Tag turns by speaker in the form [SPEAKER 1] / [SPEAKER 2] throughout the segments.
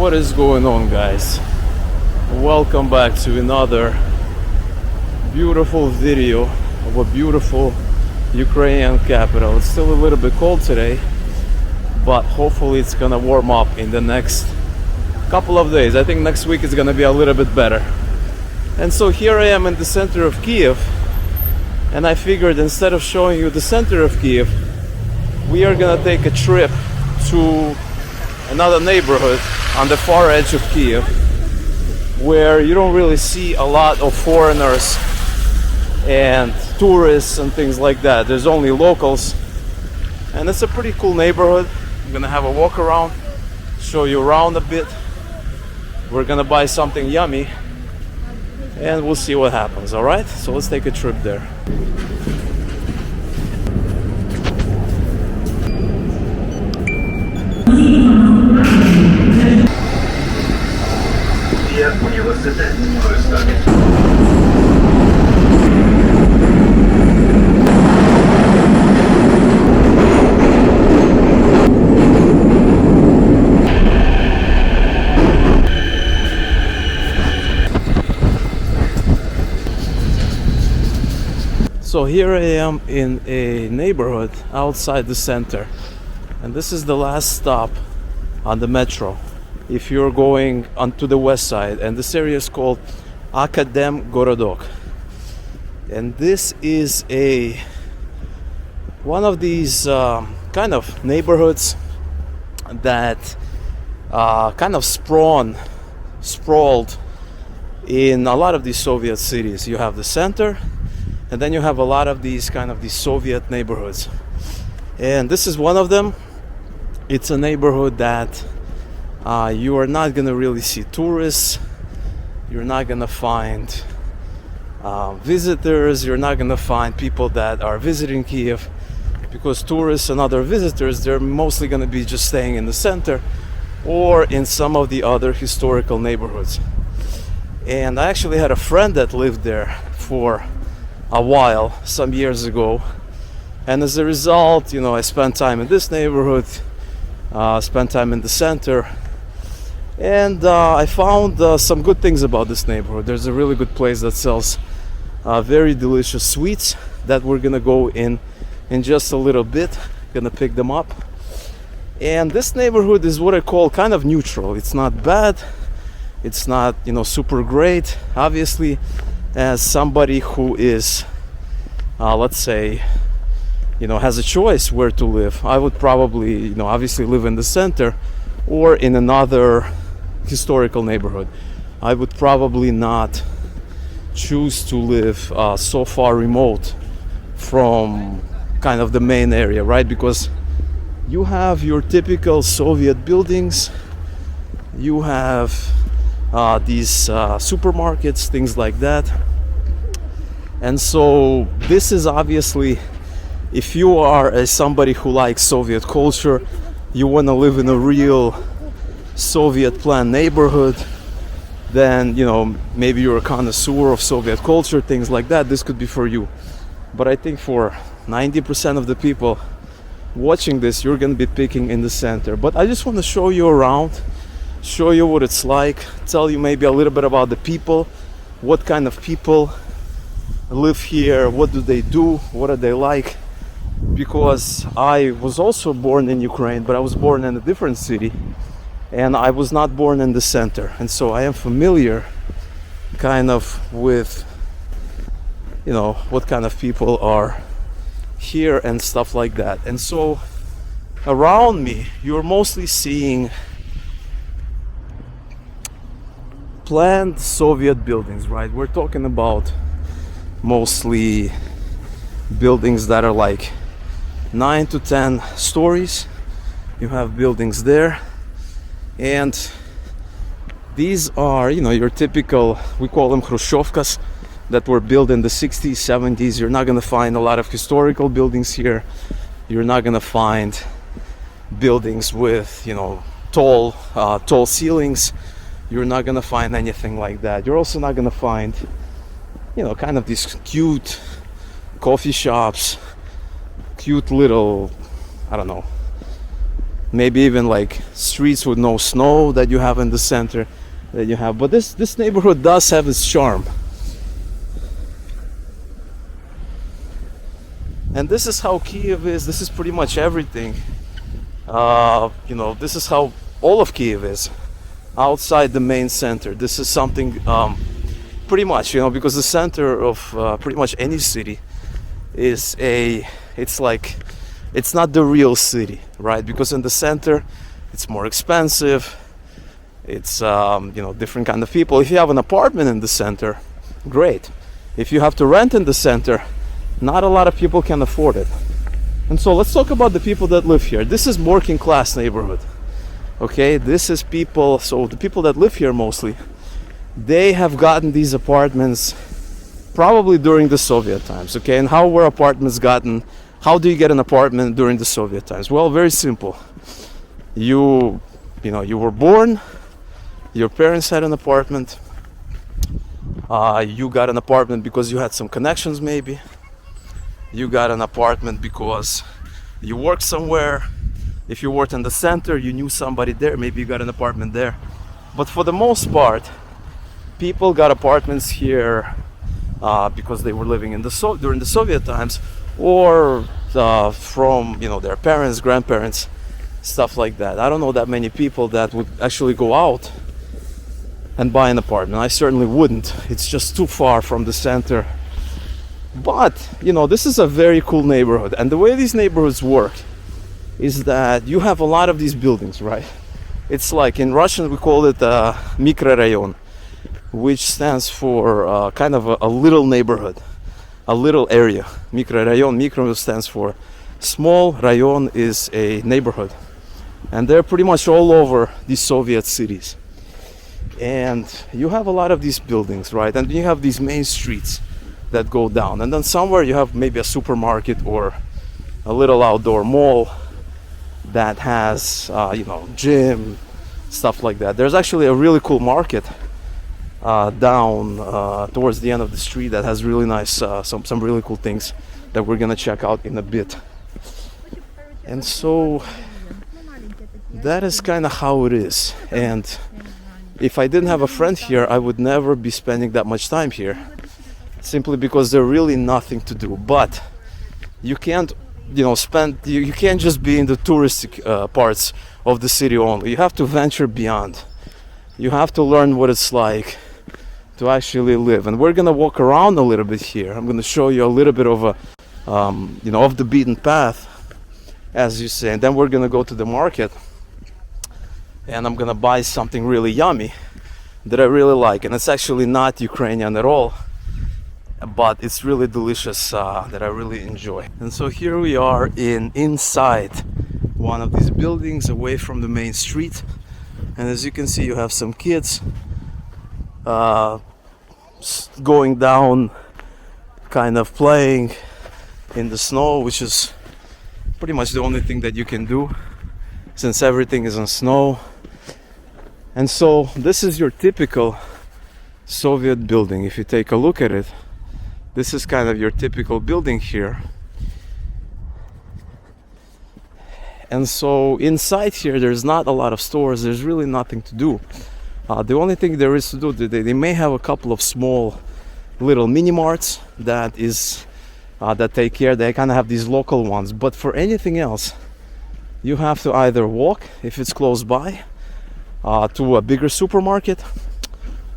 [SPEAKER 1] What is going on, guys? Welcome back to another beautiful video of a beautiful Ukrainian capital. It's still a little bit cold today, but hopefully it's gonna warm up in the next couple of days. I think next week is gonna be a little bit better. And so here I am in the center of Kyiv, and I figured instead of showing you the center of Kyiv, we are gonna take a trip to another neighborhood on the far edge of Kyiv, where you don't really see a lot of foreigners and tourists and things like that. There's only locals, and it's a pretty cool neighborhood. I'm gonna have a walk around, show you around a bit. We're gonna buy something yummy and we'll see what happens. All right, so let's take a trip there. So here I am in a neighborhood outside the center, and this is the last stop on the metro if you're going onto the west side, and this area is called Akadem Gorodok. And this is one of these kind of neighborhoods that kind of sprawled in a lot of these Soviet cities. You have the center, and then you have a lot of these Soviet neighborhoods, and this is one of them. It's a neighborhood that you are not gonna really see tourists. You're not gonna find visitors. You're not gonna find people that are visiting Kyiv, because tourists and other visitors, they're mostly gonna be just staying in the center or in some of the other historical neighborhoods. And I actually had a friend that lived there for a while, some years ago, and as a result, I spent time in this neighborhood, spent time in the center, and I found some good things about this neighborhood. There's a really good place that sells very delicious sweets that we're gonna go in just a little bit, gonna pick them up. And this neighborhood is what I call kind of neutral. It's not bad, it's not super great. Obviously, as somebody who is let's say has a choice where to live, I would probably obviously live in the center or in another historical neighborhood. I would probably not choose to live so far remote from kind of the main area, right? Because you have your typical Soviet buildings, you have these supermarkets, things like that. And so this is obviously, if you are somebody who likes Soviet culture, you want to live in a real Soviet planned neighborhood, then maybe you're a connoisseur of Soviet culture, things like that, this could be for you. But I think for 90% of the people watching this, you're going to be picking in the center. But I just want to show you around, show you what it's like, tell you maybe a little bit about the people, what kind of people live here, what do they do, what are they like. Because I was also born in Ukraine, but I was born in a different city, and I was not born in the center, and so I am familiar kind of with what kind of people are here and stuff like that. And so around me you're mostly seeing planned Soviet buildings, right? We're talking about mostly buildings that are like 9 to 10 stories. You have buildings there, and these are your typical, we call them Khrushchevkas, that were built in the 60s, 70s. You're not going to find a lot of historical buildings here. You're not going to find buildings with tall ceilings. You're not going to find anything like that. You're also not going to find kind of these cute coffee shops, cute little, I don't know, maybe even like streets with no snow that you have in the center that you have. But this neighborhood does have its charm. And this is how Kyiv is. This is pretty much everything. This is how all of Kyiv is outside the main center. This is something pretty much, because the center of pretty much any city is it's not the real city, right? Because in the center it's more expensive. It's different kind of people. If you have an apartment in the center, great. If you have to rent in the center, not a lot of people can afford it. And so let's talk about the people that live here. This is working class neighborhood. Okay, this is people, so the people that live here mostly, they have gotten these apartments probably during the Soviet times. Okay, and how were apartments gotten? How do you get an apartment during the Soviet times? Well, very simple. You were born, your parents had an apartment, you got an apartment because you had some connections maybe. You got an apartment because you worked somewhere. If you worked in the center, you knew somebody there, maybe you got an apartment there. But for the most part, people got apartments here because they were living during the Soviet times, or from their parents, grandparents, stuff like that. I don't know that many people that would actually go out and buy an apartment. I certainly wouldn't. It's just too far from the center. But this is a very cool neighborhood, and the way these neighborhoods work is that you have a lot of these buildings, right? It's like in Russian we call it mikrorayon, which stands for kind of a little neighborhood, a little area. Mikrorayon, mikro stands for small, rayon is a neighborhood, and they're pretty much all over these Soviet cities. And you have a lot of these buildings, right? And you have these main streets that go down, and then somewhere you have maybe a supermarket or a little outdoor mall that has gym, stuff like that. There's actually a really cool market down towards the end of the street that has really nice some really cool things that we're gonna check out in a bit. And so that is kind of how it is. And if I didn't have a friend here, I would never be spending that much time here, simply because there's really nothing to do. But you can't you can't just be in the touristic parts of the city only. You have to venture beyond. You have to learn what it's like to actually live. And we're gonna walk around a little bit here. I'm gonna show you a little bit of a off the beaten path, as you say. And then we're gonna go to the market, and I'm gonna buy something really yummy that I really like. And it's actually not Ukrainian at all, but it's really delicious, that I really enjoy. And so here we are inside one of these buildings, away from the main street. And as you can see, you have some kids going down, kind of playing in the snow, which is pretty much the only thing that you can do since everything is on snow. And so this is your typical Soviet building. If you take a look at it, this is kind of your typical building here. And so inside here, there's not a lot of stores. There's really nothing to do. The only thing there is to do, they may have a couple of small little mini marts that take care. They kind of have these local ones. But for anything else, you have to either walk, if it's close by, to a bigger supermarket,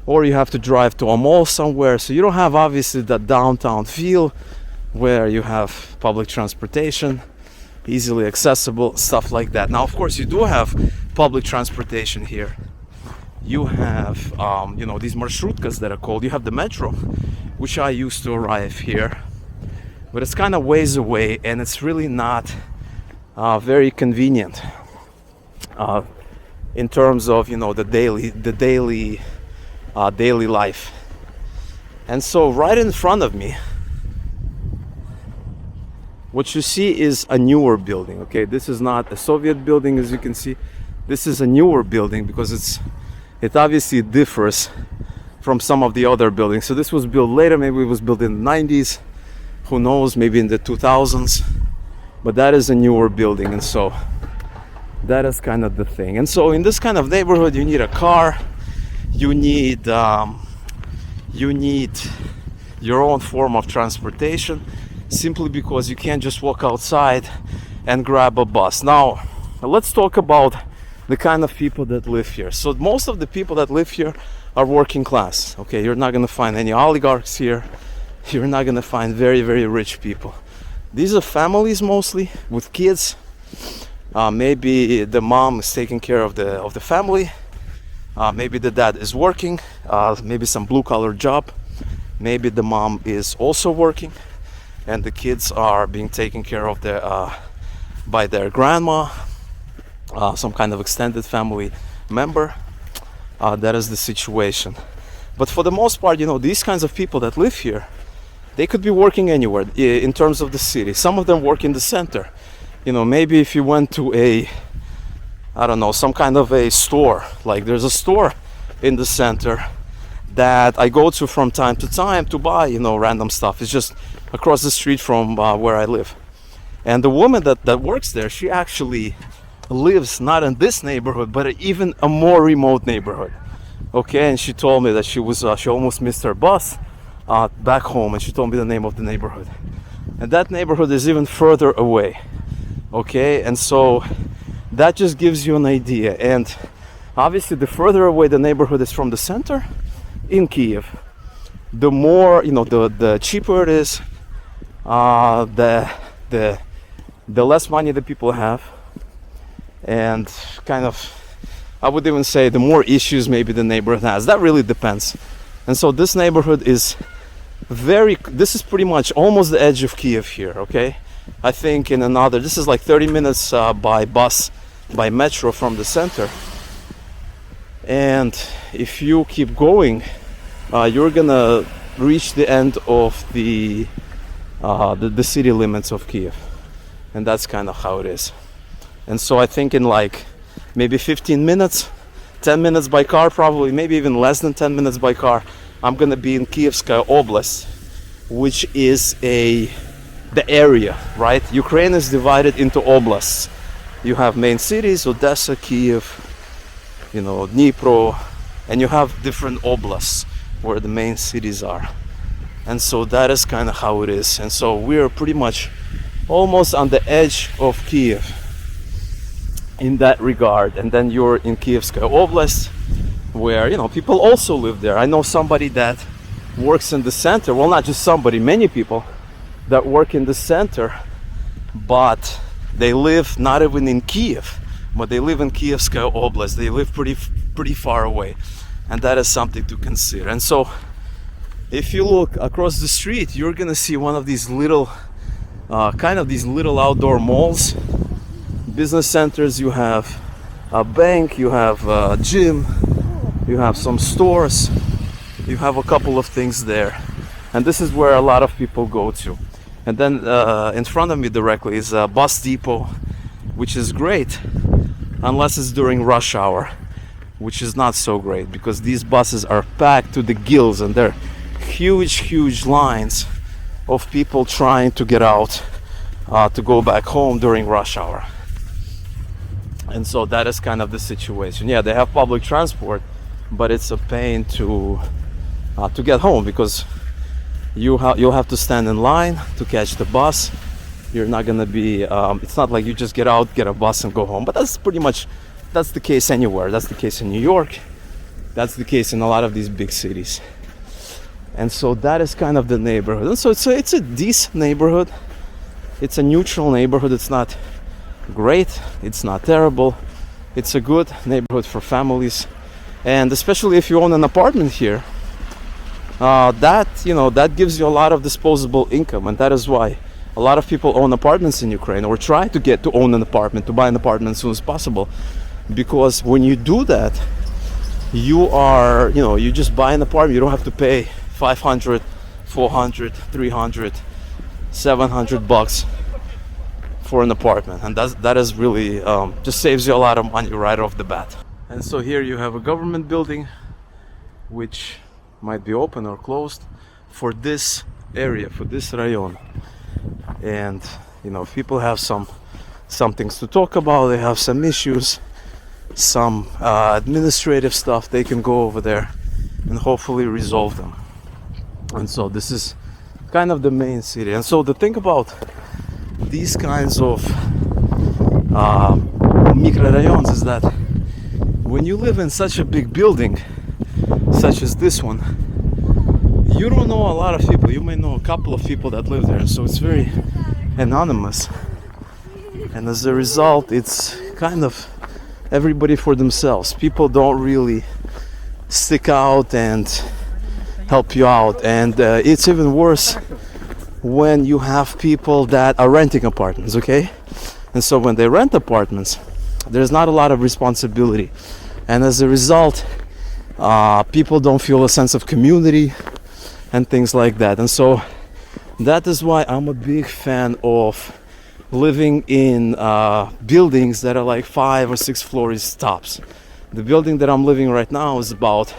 [SPEAKER 1] or you have to drive to a mall somewhere. So you don't have obviously that downtown feel where you have public transportation, easily accessible, stuff like that. Now, of course, you do have public transportation here. You have these marshrutkas that are called. You have the metro, which I used to arrive here, but it's kind of ways away, and it's really not very convenient in terms of the daily life. And so right in front of me, what you see is a newer building. Okay, this is not a Soviet building, as you can see. This is a newer building because it obviously differs from some of the other buildings. So this was built later. Maybe it was built in the 90s, who knows, maybe in the 2000s, but that is a newer building. And so That is kind of the thing. And so in this kind of neighborhood, you need a car, you need your own form of transportation, simply because you can't just walk outside and grab a bus. Now, let's talk about the kind of people that live here. So most of the people that live here are working class. Okay, you're not gonna find any oligarchs here. You're not gonna find very, very rich people. These are families mostly with kids. Maybe the mom is taking care of the family. Maybe the dad is working. Maybe some blue-collar job. Maybe the mom is also working, and the kids are being taken care of by their grandma, some kind of extended family member. That is the situation. But for the most part, these kinds of people that live here, they could be working anywhere in terms of the city. Some of them work in the center. Maybe if you went to some kind of a store, like there's a store in the center that I go to from time to time to buy, random stuff. It's just across the street from where I live. And the woman that works there, she actually lives not in this neighborhood, but even a more remote neighborhood. Okay, and she told me that she almost missed her bus back home, and she told me the name of the neighborhood. And that neighborhood is even further away. Okay, and so that just gives you an idea. And obviously, the further away the neighborhood is from the center in Kyiv, the more, the cheaper it is, the less money the people have, and kind of, I would even say, the more issues maybe the neighborhood has. That really depends. And so this neighborhood is this is pretty much almost the edge of Kyiv here, okay? I think this is like 30 minutes by bus, by metro from the center. And if you keep going, you're gonna reach the end of the city limits of Kyiv. And that's kind of how it is. And so I think in like maybe 15 minutes, 10 minutes by car probably, maybe even less than 10 minutes by car, I'm gonna be in Kyivskaya Oblast, which is the area, right? Ukraine is divided into oblasts. You have main cities, Odessa, Kyiv, Dnipro, and you have different oblasts where the main cities are. And so that is kind of how it is. And so we're pretty much almost on the edge of Kyiv in that regard. And then you're in Kyivskaya Oblast, where people also live there. I know somebody that works in the center. Well, not just somebody, many people that work in the center, but they live not even in Kyiv, but they live in Kyivskaya Oblast. They live pretty far away, and that is something to consider. And so if you look across the street, you're gonna see one of these little outdoor malls, business centers. You have a bank, you have a gym, you have some stores, you have a couple of things there. And this is where a lot of people go to. And then in front of me directly is a bus depot, which is great, unless it's during rush hour, which is not so great, because these buses are packed to the gills, and they're huge lines of people trying to get out to go back home during rush hour. And so that is kind of the situation. Yeah, they have public transport, but it's a pain to get home, because you'll have to stand in line to catch the bus. You're not gonna be it's not like you just get out, get a bus and go home. But that's the case anywhere. That's the case in New York. That's the case in a lot of these big cities. And so that is kind of the neighborhood. And so it's a decent neighborhood. It's a neutral neighborhood. It's not great, it's not terrible. It's a good neighborhood for families. And especially if you own an apartment here, that gives you a lot of disposable income. And that is why a lot of people own apartments in Ukraine, or try to get to own an apartment, to buy an apartment as soon as possible. Because when you do that, you just buy an apartment. You don't have to pay 500, 400, 300, 700 bucks for an apartment. And that is really just saves you a lot of money right off the bat. And so here you have a government building, which might be open or closed for this area, for this rayon. And if people have some some things to talk about. They have some issues, some administrative stuff. They can go over there and hopefully resolve them. And so this is kind of the main city. And so the thing about these kinds of microrayons is that when you live in such a big building such as this one, you don't know a lot of people. You may know a couple of people that live there, so it's very anonymous, and as a result it's kind of everybody for themselves. People don't really stick out and help you out, and it's even worse when you have people that are renting apartments, okay? And so when they rent apartments, there's not a lot of responsibility, and as a result people don't feel a sense of community and things like that. And so that is why I'm a big fan of living in buildings that are like 5 or 6 floors tops. The building that I'm living right now is about,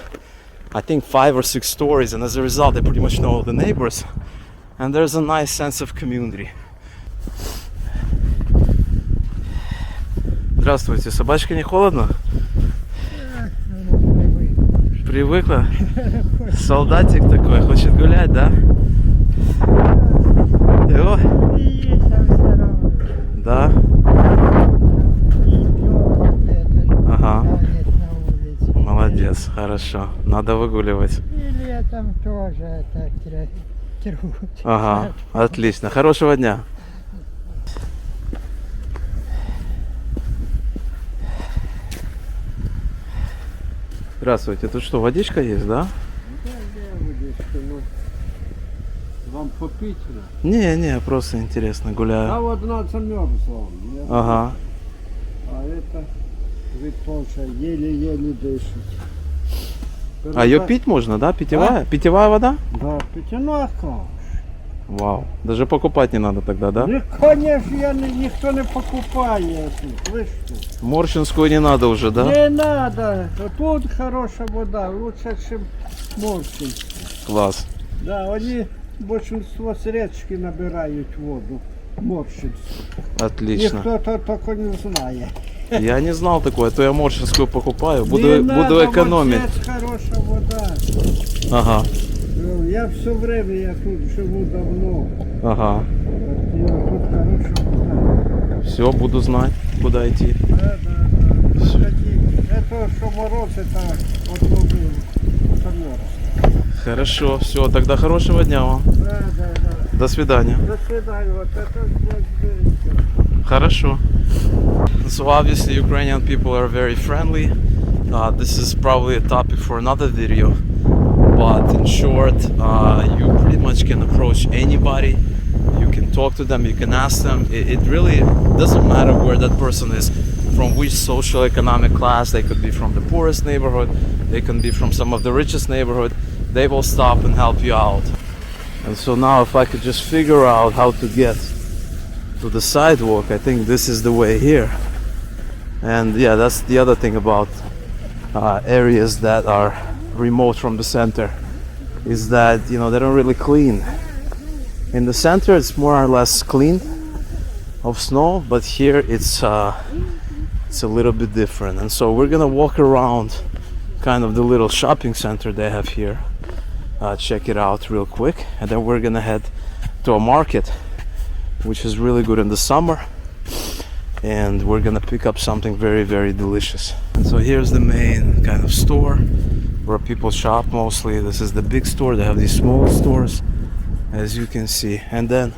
[SPEAKER 1] I think, 5 or 6 stories, and as a result I pretty much know all the neighbors, and there's a nice sense of community. Здравствуйте, собачка не холодно? Привыкла? Солдатик такой, хочет гулять, да? Его? Да? Ага. Молодец, хорошо. Надо выгуливать.
[SPEAKER 2] И летом тоже это трут.
[SPEAKER 1] Ага, отлично. Хорошего дня. Здравствуйте, тут что, водичка есть, да?
[SPEAKER 3] Вам попить?
[SPEAKER 1] Не, просто интересно, гуляю.
[SPEAKER 3] А вот одна замерзла.
[SPEAKER 1] Ага.
[SPEAKER 3] А это вы тоже еле-еле дышите.
[SPEAKER 1] А ее пить можно, да? Питьевая?
[SPEAKER 3] А?
[SPEAKER 1] Питьевая вода?
[SPEAKER 3] Да, питьяная каша.
[SPEAKER 1] Вау. Даже покупать не надо тогда, да?
[SPEAKER 3] Конечно, никто не покупает. Вы что?
[SPEAKER 1] Морщинскую не надо уже, да?
[SPEAKER 3] Не надо. Тут хорошая вода, лучше, чем Моршинская.
[SPEAKER 1] Класс.
[SPEAKER 3] Да, они большинство с речки набирают воду. Моршинскую.
[SPEAKER 1] Отлично.
[SPEAKER 3] Никто-то только не знает.
[SPEAKER 1] Я не знал такое, а то я морщинскую покупаю. Буду
[SPEAKER 3] Не надо,
[SPEAKER 1] экономить.
[SPEAKER 3] вот здесь хорошая вода.
[SPEAKER 1] Ага.
[SPEAKER 3] Я все время, я тут живу давно.
[SPEAKER 1] Ага.
[SPEAKER 3] Тут хорошая вода.
[SPEAKER 1] Все, буду знать, куда идти.
[SPEAKER 3] Да. Это что мороз, это вот мороз.
[SPEAKER 1] Хорошо, все, тогда хорошего дня вам.
[SPEAKER 3] Да.
[SPEAKER 1] До свидания.
[SPEAKER 3] До свидания. Вот это здесь.
[SPEAKER 1] Хорошо. So obviously Ukrainian people are very friendly. This is probably a topic for another video. But in short, you pretty much can approach anybody. You can talk to them, you can ask them. It really doesn't matter where that person is, from which social economic class. They could be from the poorest neighborhood, they can be from some of the richest neighborhood. They will stop and help you out. And so now if I could just figure out how to get to the sidewalk, I think this is the way here. And yeah, that's the other thing about areas that are remote from the center, is that, you know, they don't really clean. In the center it's more or less clean of snow, but here it's a little bit different. And so we're gonna walk around kind of the little shopping center they have here, check it out real quick, and then we're gonna head to a market which is really good in the summer, and we're gonna pick up something very, very delicious. And so here's the main kind of store where people shop mostly. This is the big store. They have these small stores, as you can see, and then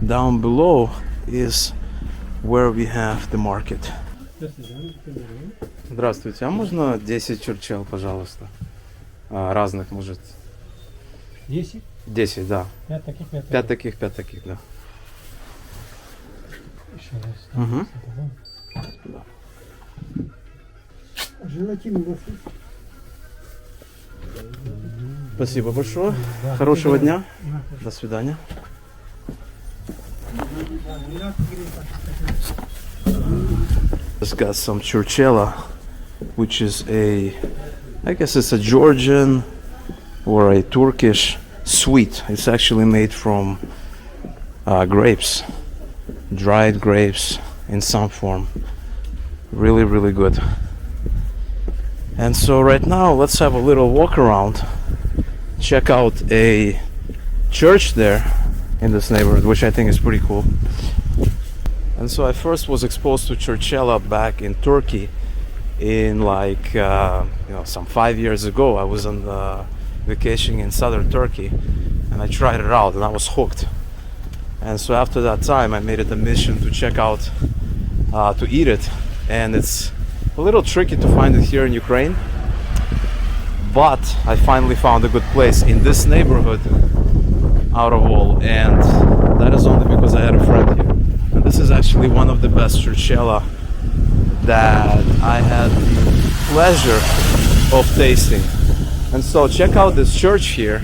[SPEAKER 1] down below is where we have the market. Здравствуйте, а можно 10 чурчел, пожалуйста? Разных, может.
[SPEAKER 2] 10?
[SPEAKER 1] 10, да.
[SPEAKER 2] 5 таких,
[SPEAKER 1] 5 таких, 5 таких, да.
[SPEAKER 2] Еще раз.
[SPEAKER 1] Угу.
[SPEAKER 2] Да. Желатин большой.
[SPEAKER 1] Спасибо большое. Хорошего дня. До свидания. Just got some churchela, which is I guess it's a Georgian or a Turkish sweet. It's actually made from grapes, dried grapes, in some form. Really, really good. And so right now let's have a little walk around, check out a church there in this neighborhood, which I think is pretty cool. And so I first was exposed to Churchella back in Turkey in like some 5 years ago. I was on vacation in southern Turkey and I tried it out and I was hooked. And so after that time I made it a mission to check out, to eat it, and it's a little tricky to find it here in Ukraine, but I finally found a good place in this neighborhood out of all, and that is only because I had a friend here. And this is actually one of the best churchella that I had the pleasure of tasting. And so check out this church here.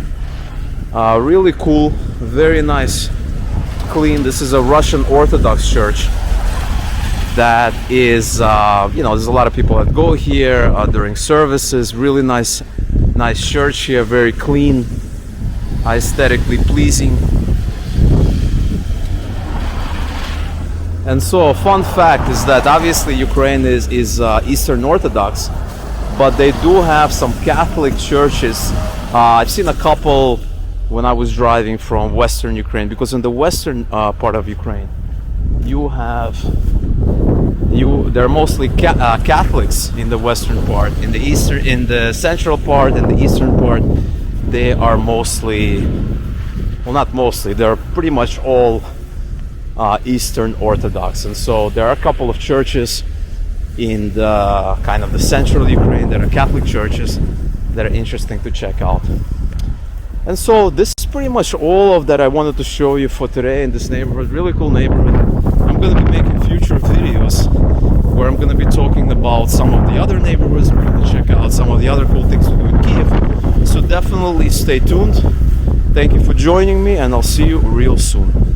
[SPEAKER 1] Really cool, very nice, clean. This is a Russian Orthodox church that is, there's a lot of people that go here during services. Really nice church here, very clean, aesthetically pleasing. And so a fun fact is that obviously Ukraine is Eastern Orthodox, but they do have some Catholic churches. I've seen a couple when I was driving from Western Ukraine, because in the western part of Ukraine there are mostly Catholics in the western part. In the central part and the eastern part, they are mostly, well, not mostly, they're pretty much all Eastern Orthodox. And so there are a couple of churches in the kind of the central Ukraine that are Catholic churches that are interesting to check out. And so this is pretty much all of that I wanted to show you for today in this neighborhood. Really cool neighborhood. I'm going to be making future videos where I'm going to be talking about some of the other neighborhoods. We're going to check out some of the other cool things we do in Kyiv. So definitely stay tuned. Thank you for joining me, and I'll see you real soon.